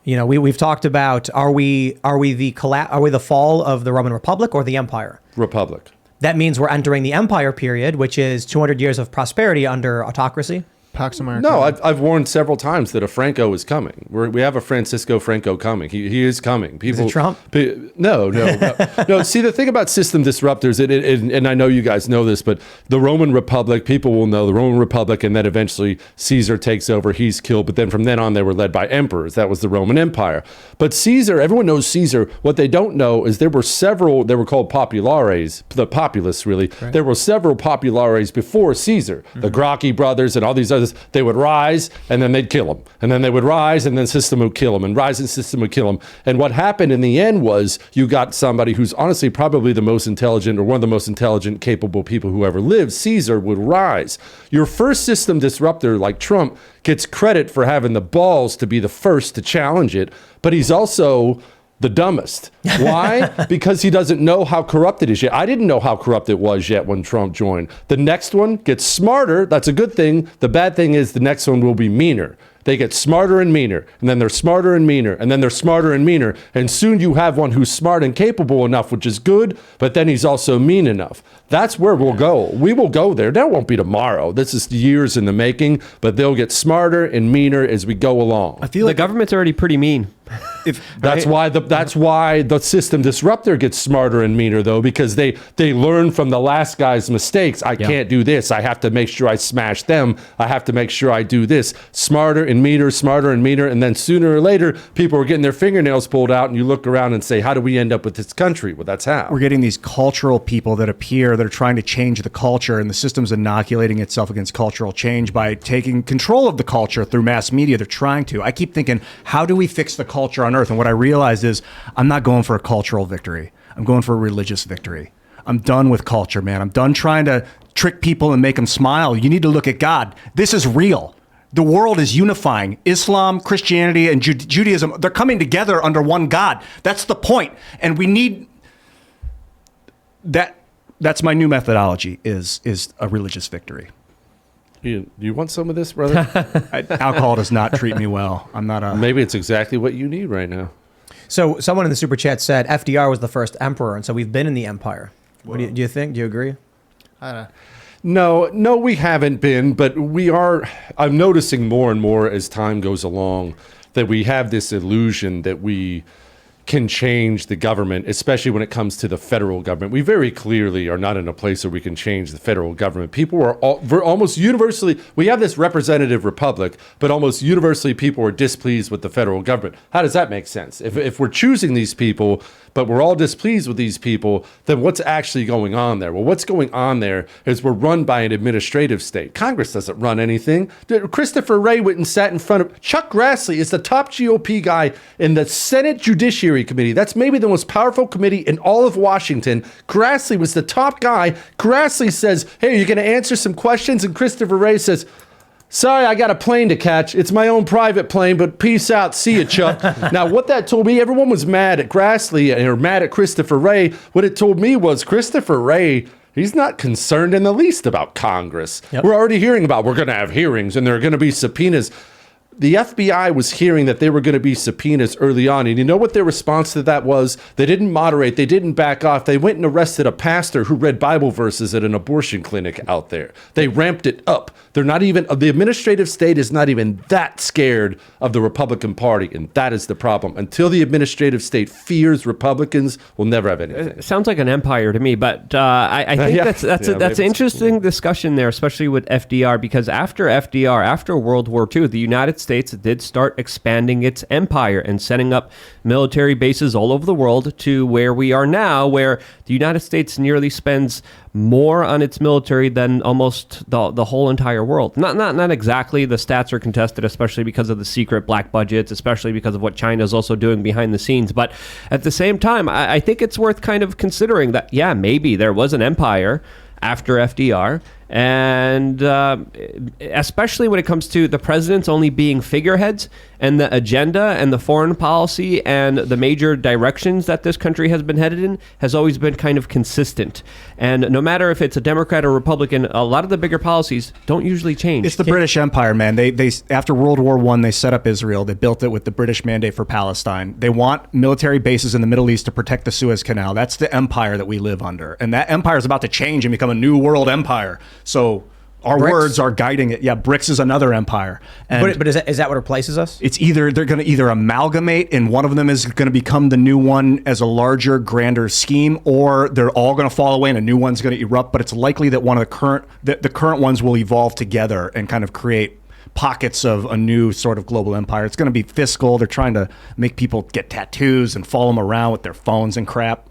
We've talked about are we the fall of the Roman Republic or the Empire? Republic. That means we're entering the Empire period, which is 200 years of prosperity under autocracy. Pax Americana. No, I've warned several times that a Franco is coming. We have a Francisco Franco coming. He is coming. People, is it Trump? No. See, the thing about system disruptors, and I know you guys know this, but the Roman Republic, people will know the Roman Republic, and then eventually Caesar takes over. He's killed, but then from then on, they were led by emperors. That was the Roman Empire. But Caesar, everyone knows Caesar. What they don't know is there were several. They were called populares, the populists, really. Right. There were several populares before Caesar, the Gracchi brothers, and all these others. They would rise and then they'd kill them. And then they would rise and then system would kill them, and rise and system would kill them. And what happened in the end was you got somebody who's honestly probably the most intelligent, or one of the most intelligent, capable people who ever lived. Caesar would rise. Your first system disruptor like Trump gets credit for having the balls to be the first to challenge it, but he's also the dumbest. Why? Because he doesn't know how corrupt it is yet. I didn't know how corrupt it was yet when Trump joined. The next one gets smarter. That's a good thing. The bad thing is the next one will be meaner. They get smarter and meaner, and then they're smarter and meaner, and then they're smarter and meaner. And soon you have one who's smart and capable enough, which is good, but then he's also mean enough. That's where we'll go. We will go there. That won't be tomorrow. This is years in the making, but they'll get smarter and meaner as we go along. I feel like the government's already pretty mean. That's why the system disruptor gets smarter and meaner, though, because they learn from the last guy's mistakes. I can't do this. I have to make sure I smash them. I have to make sure I do this. Smarter and meaner, and then sooner or later, people are getting their fingernails pulled out, and you look around and say, how do we end up with this country? Well, that's how. We're getting these cultural people that appear that are trying to change the culture, and the system's inoculating itself against cultural change by taking control of the culture through mass media. They're trying to. I keep thinking, how do we fix the culture on Earth? And what I realized is I'm not going for a cultural victory. I'm going for a religious victory. I'm done with culture, man. I'm done trying to trick people and make them smile. You need to look at God. This is real. The world is unifying. Islam, Christianity, and Judaism, they're coming together under one God. That's the point. And we need that. That's my new methodology is a religious victory. You want some of this, brother? Alcohol does not treat me well. I'm not a... Maybe it's exactly what you need right now. So someone in the super chat said FDR was the first emperor, and so we've been in the empire. What do you think? Do you agree? I don't know. No, we haven't been, but we are. I'm noticing more and more as time goes along that we have this illusion that we can change the government, especially when it comes to the federal government. We very clearly are not in a place where we can change the federal government. People are almost universally, we have this representative republic, but almost universally people are displeased with the federal government. How does that make sense? If we're choosing these people, but we're all displeased with these people, then what's actually going on there? Well, what's going on there is we're run by an administrative state. Congress doesn't run anything. Christopher Wray went and sat in front of, Chuck Grassley is the top GOP guy in the Senate Judiciary Committee. That's maybe the most powerful committee in all of Washington. Grassley was the top guy. Grassley says, hey, you're going to answer some questions? And Christopher Wray says, sorry, I got a plane to catch. It's my own private plane, but peace out. See you, Chuck. Now, what that told me, everyone was mad at Grassley or mad at Christopher Wray. What it told me was Christopher Wray, he's not concerned in the least about Congress. Yep. We're already hearing about we're going to have hearings and there are going to be subpoenas. The FBI was hearing that they were going to be subpoenas early on. And you know what their response to that was? They didn't moderate. They didn't back off. They went and arrested a pastor who read Bible verses at an abortion clinic out there. They ramped it up. They're not even, the administrative state is not even that scared of the Republican Party. And that is the problem. Until the administrative state fears Republicans, we'll never have anything. It sounds like an empire to me, but I think that's an interesting discussion there, especially with FDR, because after World War II, the United States did start expanding its empire and setting up military bases all over the world to where we are now, where the United States nearly spends more on its military than almost the whole entire world. Not exactly. The stats are contested, especially because of the secret black budgets, especially because of what China is also doing behind the scenes. But at the same time, I think it's worth kind of considering that, yeah, maybe there was an empire after FDR. And especially when it comes to the presidents only being figureheads and the agenda and the foreign policy and the major directions that this country has been headed in has always been kind of consistent. And no matter if it's a Democrat or Republican, a lot of the bigger policies don't usually change. It's the British Empire, man. They after World War I, they set up Israel. They built it with the British Mandate for Palestine. They want military bases in the Middle East to protect the Suez Canal. That's the empire that we live under. And that empire is about to change and become a new world empire. So our BRICS. words are guiding it. Yeah, BRICS is another empire. And But is that what replaces us? it's either they're going to either amalgamate and one of them is going to become the new one as a larger, grander scheme, or they're all going to fall away and a new one's going to erupt. But it's likely that one of the current ones will evolve together and kind of create pockets of a new sort of global empire. It's going to be fiscal. They're trying to make people get tattoos and follow them around with their phones and crap.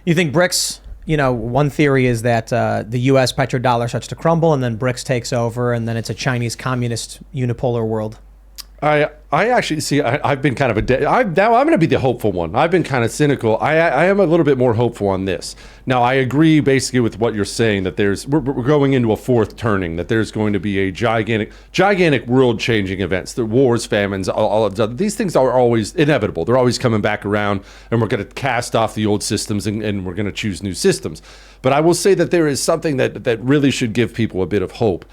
You think BRICS? One theory is that the U.S. petrodollar starts to crumble, and then BRICS takes over, and then it's a Chinese communist unipolar world. I actually see. I've been kind of I'm going to be the hopeful one. I've been kind of cynical. I am a little bit more hopeful on this. Now, I agree basically with what you're saying that we're going into a fourth turning. That there's going to be a gigantic world-changing events. The wars, famines, all of these things are always inevitable. They're always coming back around, and we're going to cast off the old systems and we're going to choose new systems. But I will say that there is something that really should give people a bit of hope.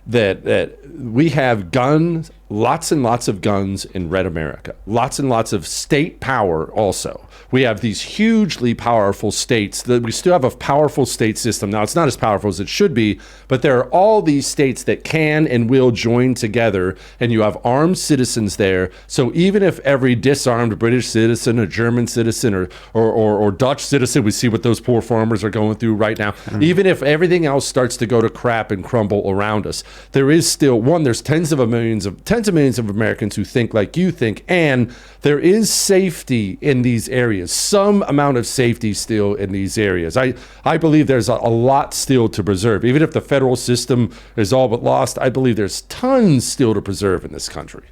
That we have guns, lots and lots of guns in Red America, lots and lots of state power also. We have these hugely powerful states. That we still have a powerful state system. Now, it's not as powerful as it should be, but there are all these states that can and will join together, and you have armed citizens there. So even if every disarmed British citizen, or German citizen, or Dutch citizen, we see what those poor farmers are going through right now, even if everything else starts to go to crap and crumble around us, there is still there's tens of millions of Americans who think like you think, and there is safety in these areas, some amount of safety still in these areas. I believe there's a lot still to preserve. Even if the federal system is all but lost, I believe there's tons still to preserve in this country.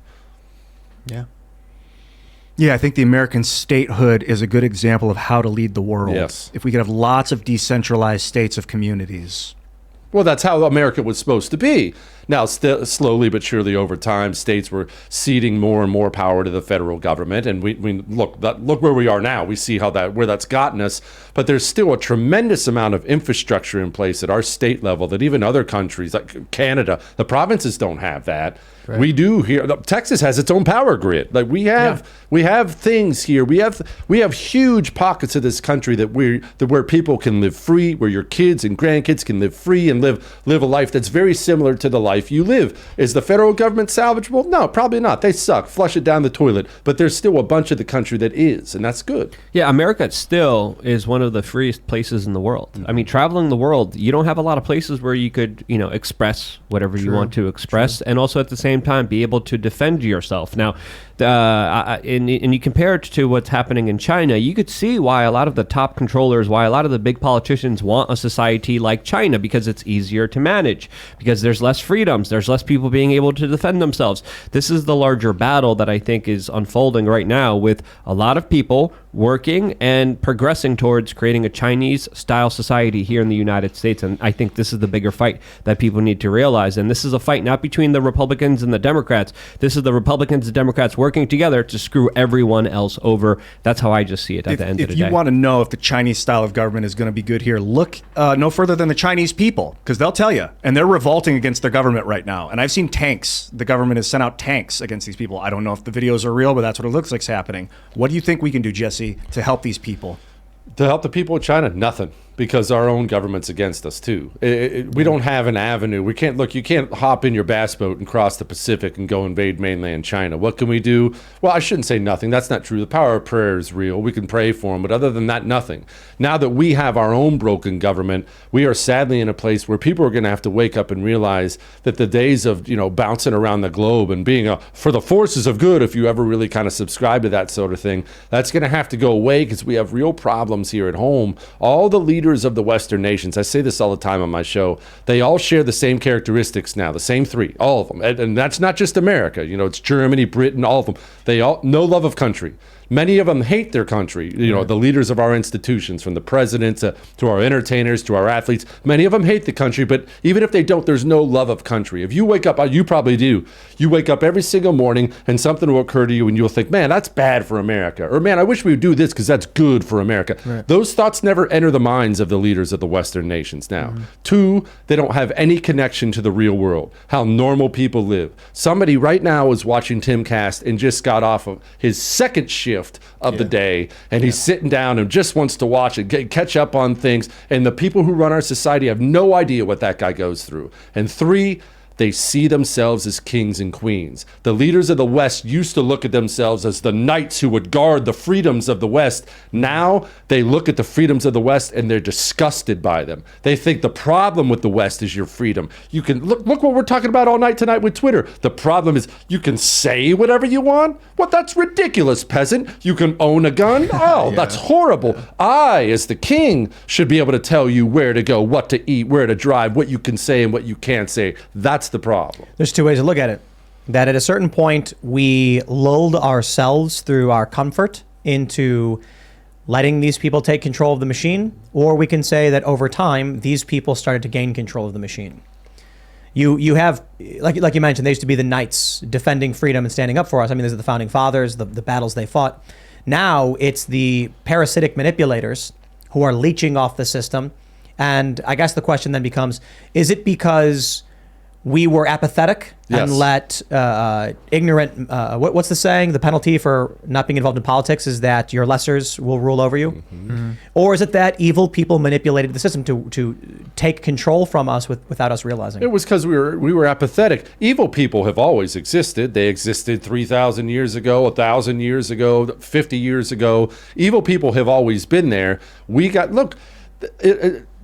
Yeah. Yeah, I think the American statehood is a good example of how to lead the world. Yes. If we could have lots of decentralized states of communities. Well, that's how America was supposed to be. Now, slowly but surely over time, states were ceding more and more power to the federal government. And we look where we are now. We see where that's gotten us. But there's still a tremendous amount of infrastructure in place at our state level that even other countries like Canada, the provinces don't have that. Right. We do here. Texas has its own power grid. Like we have things here. We have huge pockets of this country where people can live free, where your kids and grandkids can live free and live a life that's very similar to the life you live. Is the federal government salvageable? No, probably not. They suck. Flush it down the toilet. But there's still a bunch of the country that is, and that's good. Yeah, America still is one of the freest places in the world. I mean, traveling the world, you don't have a lot of places where you could, express whatever you want to express, and also at the same time be able to defend yourself. Now, and you compare it to what's happening in China, you could see why a lot of the top controllers, why a lot of the big politicians want a society like China, because it's easier to manage, because there's less freedoms, there's less people being able to defend themselves. This is the larger battle that I think is unfolding right now, with a lot of people working and progressing towards creating a Chinese-style society here in the United States. And I think this is the bigger fight that people need to realize. And this is a fight not between the Republicans and the Democrats. This is the Republicans and Democrats working together to screw everyone else over. That's how I just see it at the end of the day. If you want to know if the Chinese style of government is going to be good here, look no further than the Chinese people, because they'll tell you. And they're revolting against their government right now. And I've seen tanks. The government has sent out tanks against these people. I don't know if the videos are real, but that's what it looks like is happening. What do you think we can do, Jesse, to help these people? To help the people of China? Nothing. Because our own government's against us too. We don't have an avenue. You can't hop in your bass boat and cross the Pacific and go invade mainland China. What can we do? Well, I shouldn't say nothing. That's not true. The power of prayer is real. We can pray for them, but other than that, nothing. Now that we have our own broken government, we are sadly in a place where people are going to have to wake up and realize that the days of, bouncing around the globe and being for the forces of good, if you ever really kind of subscribe to that sort of thing, that's going to have to go away, because we have real problems here at home. All the leaders of the Western nations, I say this all the time on my show, they all share the same characteristics now, the same three, all of them. And that's not just America. It's Germany, Britain, all of them. They all, no love of country, Many of them hate their country. You know, the leaders of our institutions, from the president to our entertainers to our athletes, many of them hate the country. But even if they don't, there's no love of country. If you wake up, you probably do. You wake up every single morning and something will occur to you and you'll think, man, that's bad for America. Or man, I wish we would do this because that's good for America. Right. Those thoughts never enter the minds of the leaders of the Western nations now. Two, they don't have any connection to the real world, how normal people live. Somebody right now is watching Timcast and just got off of his second shift of the day, and he's sitting down and just wants to watch it, catch up on things. And the people who run our society have no idea what that guy goes through. And three, they see themselves as kings and queens. The leaders of the West used to look at themselves as the knights who would guard the freedoms of the West. Now they look at the freedoms of the West and they're disgusted by them. They think the problem with the West is your freedom. You can look what we're talking about all night tonight with Twitter. The problem is you can say whatever you want. What? That's ridiculous, peasant. You can own a gun? Oh, that's horrible. I, as the king, should be able to tell you where to go, what to eat, where to drive, what you can say and what you can't say. That's the problem. There's two ways to look at it. That at a certain point, we lulled ourselves through our comfort into letting these people take control of the machine, or we can say that over time, these people started to gain control of the machine. You have, like you mentioned, they used to be the knights defending freedom and standing up for us. I mean, these are the founding fathers, the battles they fought. Now it's the parasitic manipulators who are leeching off the system. And I guess the question then becomes, is it because we were apathetic and let ignorant, what's the saying? The penalty for not being involved in politics is that your lessers will rule over you? Or is it that evil people manipulated the system to take control from us without us realizing? It was because we were apathetic. Evil people have always existed. They existed 3,000 years ago, 1,000 years ago, 50 years ago. Evil people have always been there.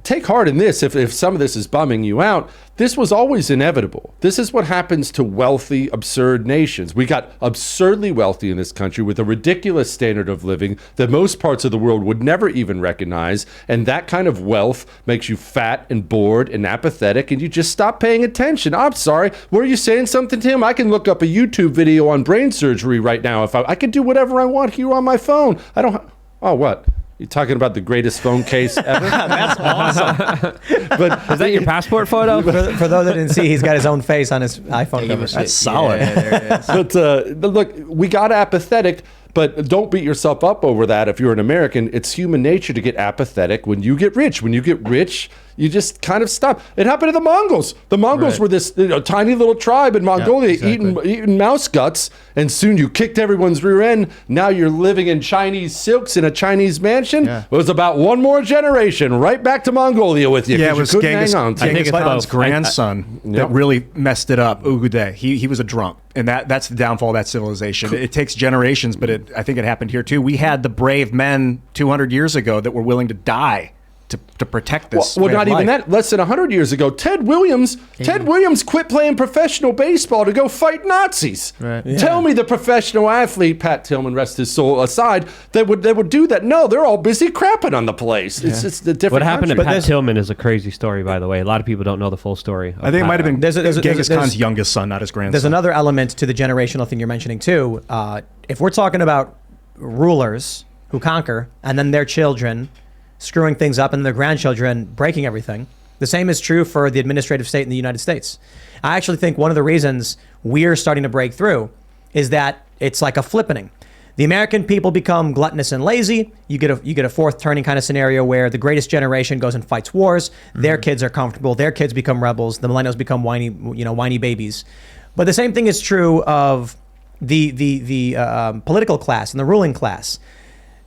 Take heart in this, if some of this is bumming you out. This was always inevitable. This is what happens to wealthy, absurd nations. We got absurdly wealthy in this country with a ridiculous standard of living that most parts of the world would never even recognize. And that kind of wealth makes you fat and bored and apathetic, and you just stop paying attention. I'm sorry. Were you saying something, Tim? I can look up a YouTube video on brain surgery right now. If I can do whatever I want here on my phone. I don't. Oh, what? You're talking about the greatest phone case ever? That's awesome. But is that your passport photo? For those that didn't see, he's got his own face on his iPhone cover. That's solid. Yeah, there it is. But look, we got apathetic, but don't beat yourself up over that. If you're an American, it's human nature to get apathetic when you get rich. When you get rich, you just kind of stop. It happened to the Mongols. The Mongols were this tiny little tribe in Mongolia eating mouse guts, and soon you kicked everyone's rear end. Now you're living in Chinese silks in a Chinese mansion. Yeah. It was about one more generation, right back to Mongolia with you. Yeah, it was Genghis Khan's both. grandson that really messed it up. Ugude. He was a drunk, and that's the downfall of that civilization. It takes generations, but I think it happened here too. We had the brave men 200 years ago that were willing to die to protect this. Well, not even that. Less than 100 years ago, Ted Williams quit playing professional baseball to go fight Nazis. Right. Yeah. Tell me the professional athlete, Pat Tillman, rest his soul aside, they would do that. No, they're all busy crapping on the place. Yeah. It's the different. What happened to Pat Tillman is a crazy story, by the way. A lot of people don't know the full story. I think it might have been Genghis Khan's youngest son, not his grandson. There's another element to the generational thing you're mentioning too. If we're talking about rulers who conquer and then their children screwing things up and their grandchildren breaking everything, the same is true for the administrative state in the United States. I actually think one of the reasons we're starting to break through is that it's like a flippening. The American people become gluttonous and lazy. You get a fourth turning kind of scenario where the greatest generation goes and fights wars. Their kids are comfortable. Their kids become rebels. The millennials become whiny babies. But the same thing is true of the political class and the ruling class.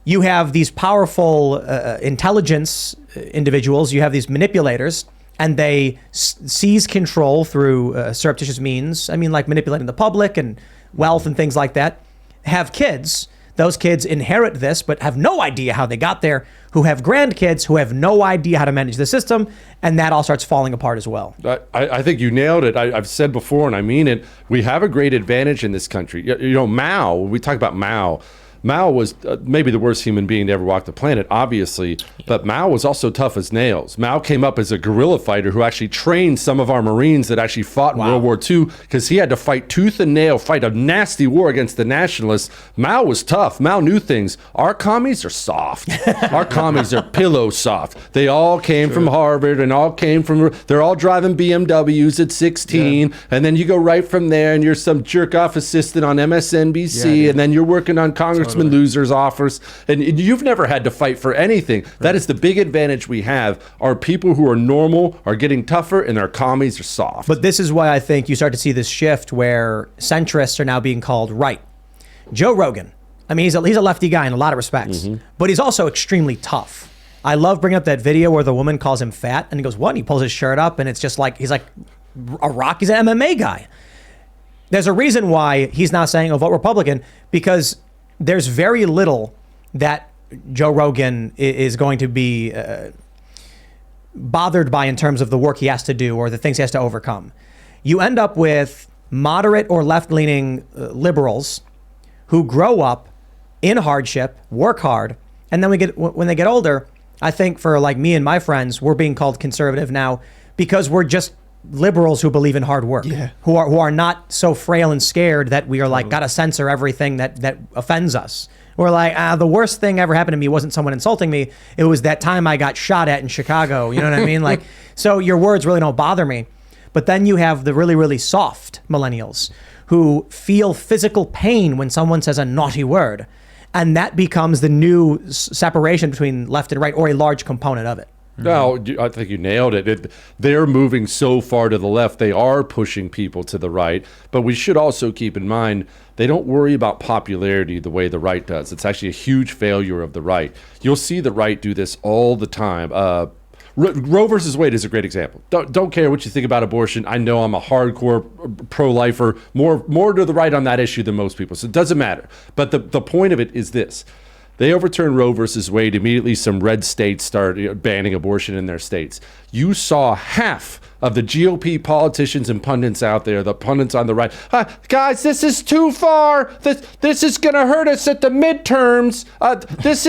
You have these powerful intelligence individuals. You have these manipulators, and they seize control through surreptitious means. I mean, like manipulating the public and wealth and things like that. Have kids. Those kids inherit this, but have no idea how they got there. Who have grandkids who have no idea how to manage the system, and that all starts falling apart as well. I think you nailed it. I've said before, and I mean it. We have a great advantage in this country. Mao. We talk about Mao. Mao was maybe the worst human being to ever walk the planet, obviously, but Mao was also tough as nails. Mao came up as a guerrilla fighter who actually trained some of our Marines that actually fought in World War II because he had to fight tooth and nail, fight a nasty war against the nationalists. Mao was tough. Mao knew things. Our commies are soft. Our commies are pillow soft. They all came from Harvard and they're all driving BMWs at 16, and then you go right from there and you're some jerk-off assistant on MSNBC, and then you're working on Congressman Loser's office, and you've never had to fight for anything. Right. That is the big advantage we have. Our people who are normal are getting tougher, and our commies are soft. But this is why I think you start to see this shift where centrists are now being called right. Joe Rogan, I mean, he's a lefty guy in a lot of respects, but he's also extremely tough. I love bringing up that video where the woman calls him fat, and he goes, what? And he pulls his shirt up, and it's just like, he's like a rock. He's an MMA guy. There's a reason why he's not saying, oh, vote Republican, because there's very little that Joe Rogan is going to be bothered by in terms of the work he has to do or the things he has to overcome. You end up with moderate or left-leaning liberals who grow up in hardship, work hard, and then when they get older, I think for like me and my friends, we're being called conservative now because we're just liberals who believe in hard work, who are not so frail and scared that we are like gotta censor everything that offends us. We're like, the worst thing ever happened to me wasn't someone insulting me. It was that time I got shot at in Chicago. You know what I mean? Like, so your words really don't bother me. But then you have the really, really soft millennials who feel physical pain when someone says a naughty word. And that becomes the new separation between left and right, or a large component of it. No, I think you nailed it. They're moving so far to the left. They are pushing people to the right. But we should also keep in mind, they don't worry about popularity the way the right does. It's actually a huge failure of the right. You'll see the right do this all the time. Roe versus Wade is a great example. Don't care what you think about abortion. I know I'm a hardcore pro-lifer, more to the right on that issue than most people, so it doesn't matter. But the point of it is this. They overturned Roe versus Wade. Immediately, some red states started banning abortion in their states. You saw half of the GOP politicians and pundits out there, the pundits on the right, guys, this is too far. This is going to hurt us at the midterms. This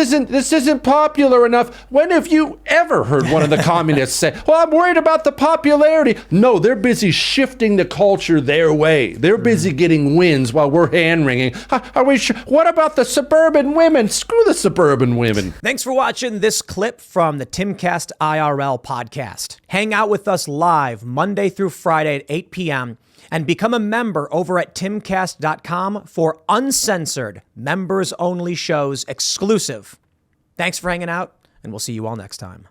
isn't popular enough. When have you ever heard one of the communists say, well, I'm worried about the popularity? No, they're busy shifting the culture their way. They're busy getting wins while we're hand-wringing. Are we sure? What about the suburban women? Screw the suburban women. Thanks for watching this clip from the Timcast IRL podcast. Hang out with us live Monday through Friday at 8 p.m. and become a member over at timcast.com for uncensored, members-only shows exclusive. Thanks for hanging out, and we'll see you all next time.